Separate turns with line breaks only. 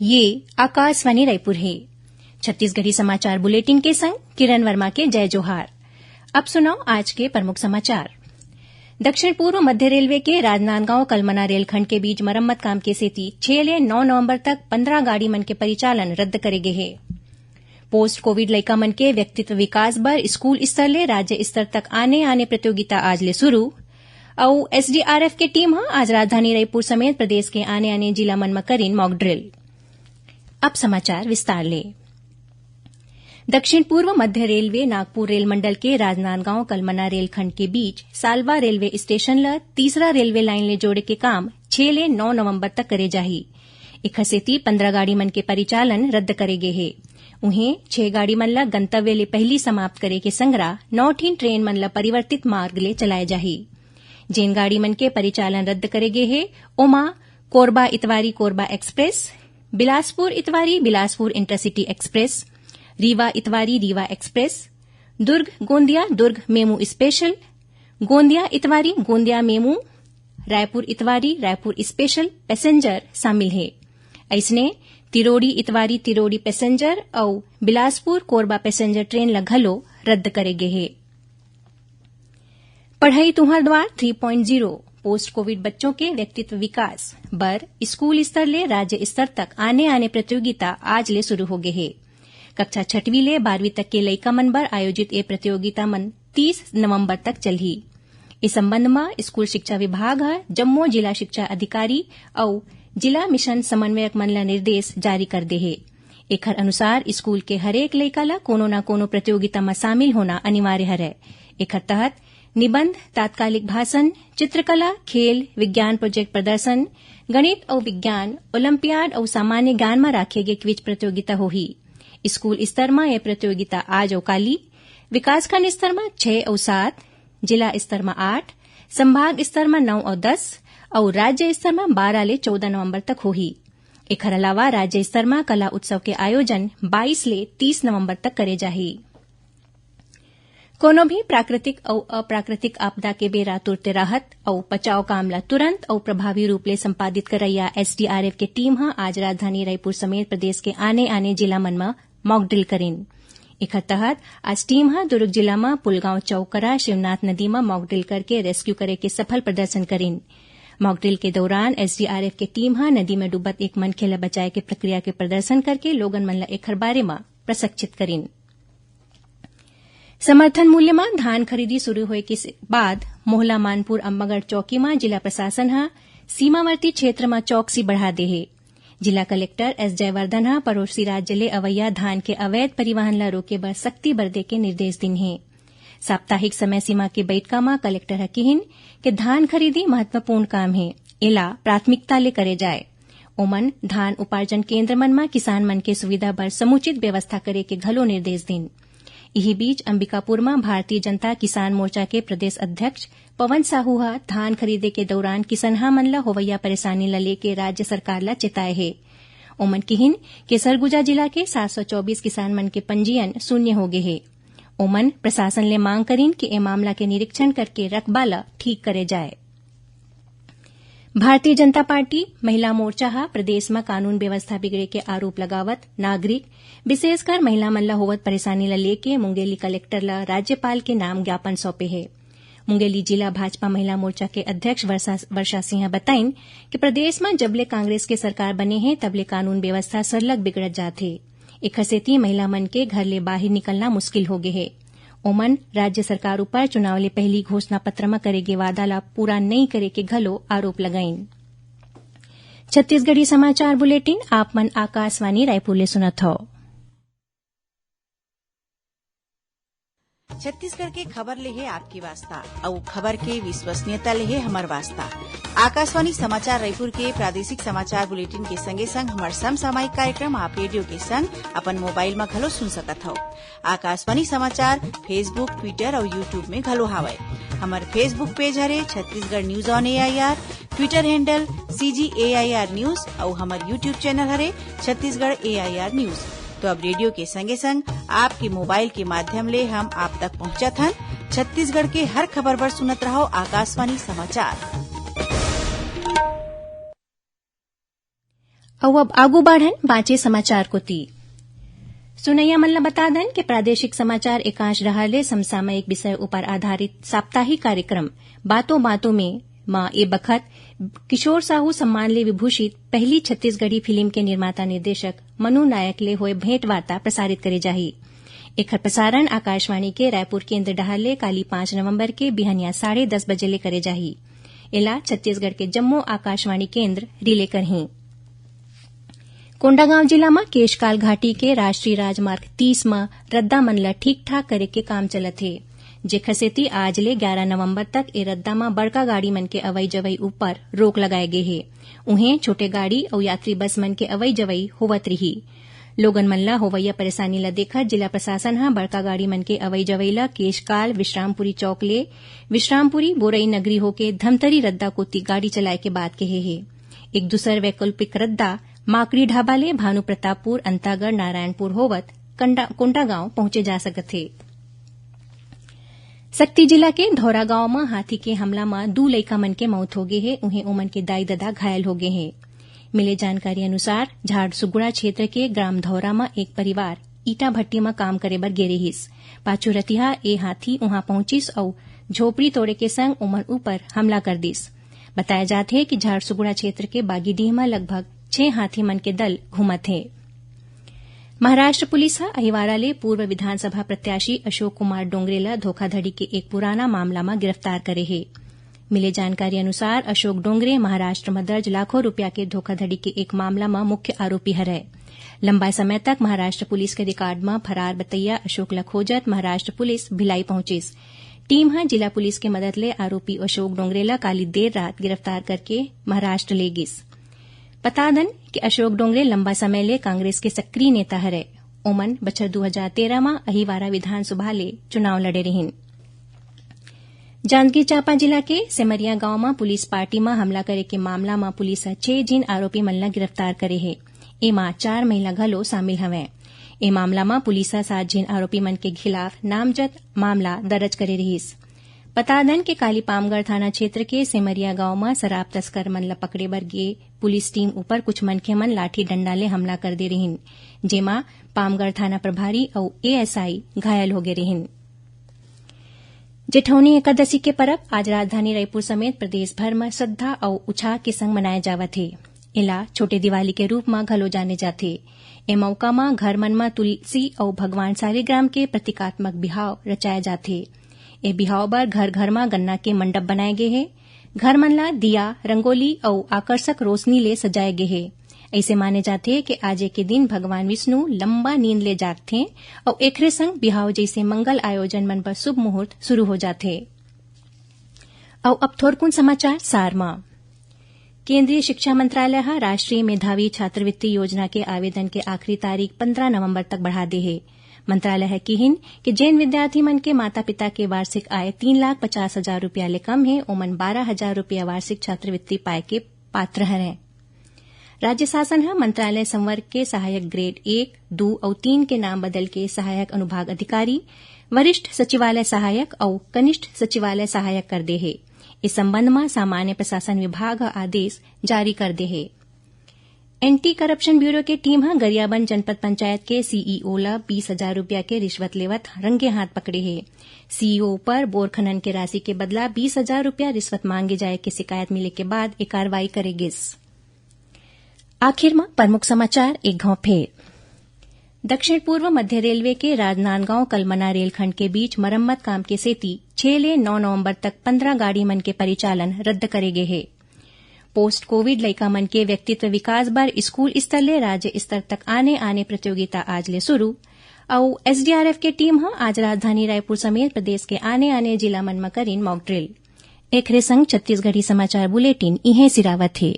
ये आकाशवाणी रायपुर है। छत्तीसगढ़ी समाचार बुलेटिन के संग किरण वर्मा के जय जोहार। अब सुनाओ आज के प्रमुख समाचार। दक्षिण पूर्व मध्य रेलवे के राजनांदगांव कलमना रेलखंड के बीच मरम्मत काम के सेती 6 ले 9 नवंबर तक 15 गाड़ी मन के परिचालन रद्द करे गे हे। पोस्ट कोविड लइका मन के व्यक्तित्व विकास बर स्कूल स्तर ले राज्य स्तर तक आने प्रतियोगिता आज ले शुरू। और एसडीआरएफ के टीम आज राजधानी रायपुर समेत प्रदेश के आने जिला मन में करीन मॉक ड्रिल। अब समाचार विस्तार ले। दक्षिण पूर्व मध्य रेलवे नागपुर रेल मंडल के राजनांदगांव कलमना रेलखंड के बीच सालवा रेलवे स्टेशन ल तीसरा रेलवे लाइन ले जोड़े के काम 6 ले 9 नवंबर तक करे जाही। एखर सेती 15 गाड़ी मन के परिचालन रद्द करे गे हे। उन्हें 6 गाड़ी मन ल गंतव्य ले पहली समाप्त करे के संगरा 9 ठीन ट्रेन मन ल परिवर्तित मार्ग ले चलाए जाही। जेन गाड़ी मन के परिचालन रद्द करे गे हे ओमा Korba Itwari Korba express, Bilaspur Itwari Bilaspur intercity express, Rewa Itwari Rewa express, Durg Gondia Durg MEMU special, Gondia Itwari Gondia MEMU, Raipur Itwari Raipur special passenger शामिल है। ऐसने तिरोड़ी इतवारी तिरोड़ी पैसेंजर और बिलासपुर कोरबा पैसेंजर ट्रेन ल घलो रद्द करे गे हे। पढ़ई तुंहर द्वार 3.0 पोस्ट कोविड बच्चों के व्यक्तित्व विकास बर स्कूल स्तर ले राज्य स्तर तक आने प्रतियोगिता आज ले शुरू हो गे हे। कक्षा 6वीं ले 12वीं तक के लइका मन बर आयोजित ये प्रतियोगिता मन 30 नवंबर तक चलही। इस संबंध में स्कूल शिक्षा विभाग जम्मो जिला शिक्षा अधिकारी और जिला मिशन समन्वयक मन ला निर्देश जारी कर दे हे। एखर अनुसार स्कूल के हरेक लइका ला कोनो न कोनो प्रतियोगिता में शामिल होना अनिवार्य हरै। एखर तहत निबंध, तात्कालिक भाषण, चित्रकला, खेल, विज्ञान प्रोजेक्ट प्रदर्शन, गणित और विज्ञान, ओलंपियाड और सामान्य ज्ञान में राखे गे क्विज प्रतियोगिता होही। स्कूल स्तर में यह प्रतियोगिता आज और काली, विकासखंड स्तर में 6 और 7, जिला स्तर में 8, संभाग स्तर में 9 और 10 और राज्य स्तर में 12 ले 14 नवंबर तक होही। एखर अलावा राज्य स्तर में कला उत्सव के आयोजन 22 ले 30 नवंबर तक करे जाही। कोनो भी प्राकृतिक और अप्राकृतिक आपदा के बेरा तुरते राहत और बचाव काम ला तुरंत और प्रभावी रूप ले संपादित करैया एसडीआरएफ के टीम आज राजधानी रायपुर समेत प्रदेश के आने जिला मन में मॉक ड्रिल करीन। एखर तहत आज टीम दुर्ग जिला में पुलगांव चौकरा शिवनाथ नदी में मॉक ड्रिल करके रेस्क्यू करे के सफल प्रदर्शन करीन। मॉक ड्रिल के दौरान एसडीआरएफ के टीम नदी में डूबत एक मनखे ला बचाए के प्रक्रिया के प्रदर्शन करके लोगन मन ला एखर बारे में प्रशिक्षित करीन। समर्थन मूल्य में धान खरीदी शुरू होए के बाद मोहला मानपुर अम्बागढ़ चौकी में जिला प्रशासन सीमावर्ती क्षेत्र में चौकसी बढ़ा दे है। जिला कलेक्टर एस जयवर्धन पड़ोसी राज्य ले अवैया धान के अवैध परिवहन ला रोके बर सख्ती बरते के निर्देश दिन है। साप्ताहिक समय सीमा के बैठका में कलेक्टर कहिन कि धान खरीदी महत्वपूर्ण काम है, एला प्राथमिकता ले करे जाए। ओमन धान उपार्जन केन्द्र मन में किसान मन के सुविधा बर समुचित व्यवस्था करे के घलो निर्देश दिन। यही बीच अंबिकापुर में भारतीय जनता किसान मोर्चा के प्रदेश अध्यक्ष पवन साहू धान खरीदे के दौरान किसनहा मन ला होवैया परेशानी ला लेके राज्य सरकार ला चेताए है। ओमन कहिन कि सरगुजा जिला के 724 किसान मन के पंजीयन शून्य हो गए है। ओमन प्रशासन ले मांग करीन कि ए मामला के निरीक्षण करके रकबा ला ठीक करे जाए। भारतीय जनता पार्टी महिला मोर्चा प्रदेश में कानून व्यवस्था बिगड़े के आरोप लगावत नागरिक विशेषकर महिला मन ला होवत परेशानी ला लेके मुंगेली कलेक्टर ला राज्यपाल के नाम ज्ञापन सौंपे है। मुंगेली जिला भाजपा महिला मोर्चा के अध्यक्ष वर्षा सिंह बताइन कि प्रदेश में जबले कांग्रेस के सरकार बने हैं तबले कानून व्यवस्था सरलग बिगड़त जाथे। एखर सेती महिला मन के घर ले बाहर निकलना मुश्किल हो गए है। ओमन राज्य सरकार ऊपर चुनाव ले पहली घोषणा पत्र में करेगे वादा ला पूरा नहीं करे के घलो आरोप लगाइन। छत्तीसगढ़ी समाचार बुलेटिन आप मन आकाशवाणी रायपुर ले सुनत हो।
छत्तीसगढ़ के खबर ले है आपकी वास्ता और खबर के विश्वसनीयता ले है हमार वास्ता। आकाशवाणी समाचार रायपुर के प्रादेशिक समाचार बुलेटिन के संगे संग हमार समसामयिक कार्यक्रम आप रेडियो के संग अपन मोबाइल में घलो सुन सकत हो। आकाशवाणी समाचार फेसबुक, ट्विटर और यूट्यूब में घलो हावय। हमार फेसबुक पेज हरे Chhattisgarh news on AIR, Twitter handle CGAIR news और हमार यूट्यूब चैनल हरे छत्तीसगढ़ AIR न्यूज। तो अब रेडियो के संगे संग आपके मोबाइल के माध्यम ले हम आप तक पहुंचत हन। छत्तीसगढ़ के हर खबर पर सुनत रहो आकाशवाणी समाचार।
अब आगू बढ़न बाँचे समाचार को ती सुनैया मल्ला बता दन कि प्रादेशिक समाचार एकांश रहाले समसामयिक विषय ऊपर आधारित साप्ताहिक कार्यक्रम बातों बातों में मां ए बखत किशोर साहू सम्मान ले विभूषित पहली छत्तीसगढ़ी फिल्म के निर्माता निर्देशक मनु नायक ले होए भेंट वार्ता प्रसारित करे जाही। एकर प्रसारण आकाशवाणी के रायपुर केंद्र डहाले काली 5 नवंबर के बिहनिया 10:30 बजे ले करे जाही। एला छत्तीसगढ़ के जम्मू आकाशवाणी केंद्र रिले करही। कोंडागांव जिला में केशकाल घाटी के राष्ट्रीय राजमार्ग 30 में रद्दा मन ला ठीक ठाक करे के काम चलत हे, जेखर सेती आज ले 11 नवंबर तक ए रद्दा में बड़का गाड़ी मन के अवई जवई ऊपर रोक लगाए गे हे। उहें छोटे गाड़ी और यात्री बस मन के अवई जवई होवत रही। लोगन मन ला होवैया परेशानी ला देखत जिला प्रशासन हा बड़का गाड़ी मन के अवई जवई ला केशकाल विश्रामपुरी चौक ले विश्रामपुरी बोरई नगरी होके धमतरी रद्दा कोती गाड़ी चलाए के बाद कहे हे। एक दूसर वैकल्पिक रद्दा माकड़ी ढाबा ले भानु प्रतापपुर अंतागढ़ नारायणपुर होवत कोंडागांव पहुंचे जा सकत हे। सक्ती जिला के धौरा गांव में हाथी के हमला में 2 लइका मन के मौत हो गए हे। उन्हें ओमन के दाई ददा घायल हो गए हैं। मिले जानकारी अनुसार झाड़सुगुड़ा क्षेत्र के ग्राम धौरा में एक परिवार ईटा भट्टी में काम करे बर गे रहिस। पाछू रतिहा ए हाथी वहां पहुंचिस और झोपड़ी तोड़े के संग ओमन ऊपर हमला कर दिस। बताया जात है कि झाड़सुगुड़ा क्षेत्र के बागीडीह में लगभग 6 हाथी मन के दल घूमत है। महाराष्ट्र पुलिस अहिवारा ले पूर्व विधानसभा प्रत्याशी अशोक कुमार डोंगरेला धोखाधड़ी के एक पुराना मामला में गिरफ्तार करे है। मिले जानकारी अनुसार अशोक डोंगरे महाराष्ट्र में दर्ज लाखों रुपया के धोखाधड़ी के एक मामला में मुख्य आरोपी हरै। लंबा समय तक महाराष्ट्र पुलिस के रिकॉर्ड में फरार बतैया अशोक ला खोजत महाराष्ट्र पुलिस भिलाई पहुंचिस। टीम जिला पुलिस के मदद ले आरोपी अशोक डोंगरेला काली देर रात गिरफ्तार करके महाराष्ट्र ले गिस। बता दन कि अशोक डोंगरे लंबा समय ले कांग्रेस के सक्रिय नेता हरै। ओमन बछर 2013 में अहिवारा विधानसभा ले चुनाव लड़े रहिन। जांजगीर चांपा जिला के सेमरिया गांव में पुलिस पार्टी में हमला करे के मामला में पुलिस 6 जिन आरोपी मन ला गिरफ्तार करे है। एमा 4 महिला घलो शामिल हवै। ए मामला में पुलिस 7 जिन आरोपी मन के खिलाफ नामजद मामला दर्ज करे रहिस। बता दन के काली पामगढ़ थाना क्षेत्र के सेमरिया गांव में शराब तस्कर मन ला पकड़े बर गे पुलिस टीम ऊपर कुछ मनखे मन लाठी डंडा ले हमला कर दे रहिन, जेमा पामगढ़ थाना प्रभारी और एएसआई घायल हो गए रहिन। जेठौनी एकादशी के परब आज राजधानी रायपुर समेत प्रदेश भर में श्रद्धा और उत्साह के संग मनाए जावत हे। इला छोटे दिवाली के रूप में घलो जाने जाथे। ए मौका में घर मन में तुलसी और भगवान सालिग्राम के प्रतीकात्मक बिहाव रचाए जाथे। ए बिहाव बर घर घर में गन्ना के मंडप बनाए गे हे। घर मन ला दिया रंगोली और आकर्षक रोशनी ले सजाए गे हे। ऐसे माने जाथे कि आजे के दिन भगवान विष्णु लंबा नींद ले जागथे और एकरे संग बिहाव जैसे मंगल आयोजन मन पर शुभ मुहूर्त शुरू हो जाथे। और अब थोड़कुन समाचार सार में। केंद्रीय शिक्षा मंत्रालय राष्ट्रीय मेधावी छात्रवृत्ति योजना के आवेदन के आखिरी तारीख 15 नवंबर तक बढ़ा दे है। मंत्रालय कहिन कि जैन विद्यार्थी मन के माता पिता के वार्षिक आय 3,50,000 रुपया ले कम है ओमन 12,000 रुपया वार्षिक छात्रवृत्ति पाए के पात्र हैं। राज्य शासन मंत्रालय संवर्ग के सहायक ग्रेड 1, 2 और 3 के नाम बदल के सहायक अनुभाग अधिकारी, वरिष्ठ सचिवालय सहायक और कनिष्ठ सचिवालय सहायक कर दे है। इस संबंध में सामान्य प्रशासन विभाग आदेश जारी कर दे है। एंटी करप्शन ब्यूरो के टीम गरियाबंद जनपद पंचायत के सीईओ ला 20,000 रुपया के रिश्वत लेवत रंगे हाथ पकड़े है। सीईओ पर बोर खनन के राशि के बदला 20,000 रुपया रिश्वत मांगे जाए की शिकायत मिले के बाद एक कार्रवाई करेगी। आखिर में प्रमुख समाचार एक घाव फेर। दक्षिण पूर्व मध्य रेलवे के राजनांदगांव कलमना रेलखंड के बीच मरम्मत काम के सेती 6 ले 9 नवंबर तक 15 गाड़ी मन के परिचालन रद्द करे गए है। पोस्ट कोविड लइका मन के व्यक्तित्व विकास बर स्कूल स्तर ले राज्य स्तर तक आने प्रतियोगिता आज ले शुरू और एसडीआरएफ के टीम आज राजधानी रायपुर समेत प्रदेश के आने जिला मन में करीन मॉक ड्रिल। एकरे संग छत्तीसगढ़ी समाचार बुलेटिन इहें सिरावत है।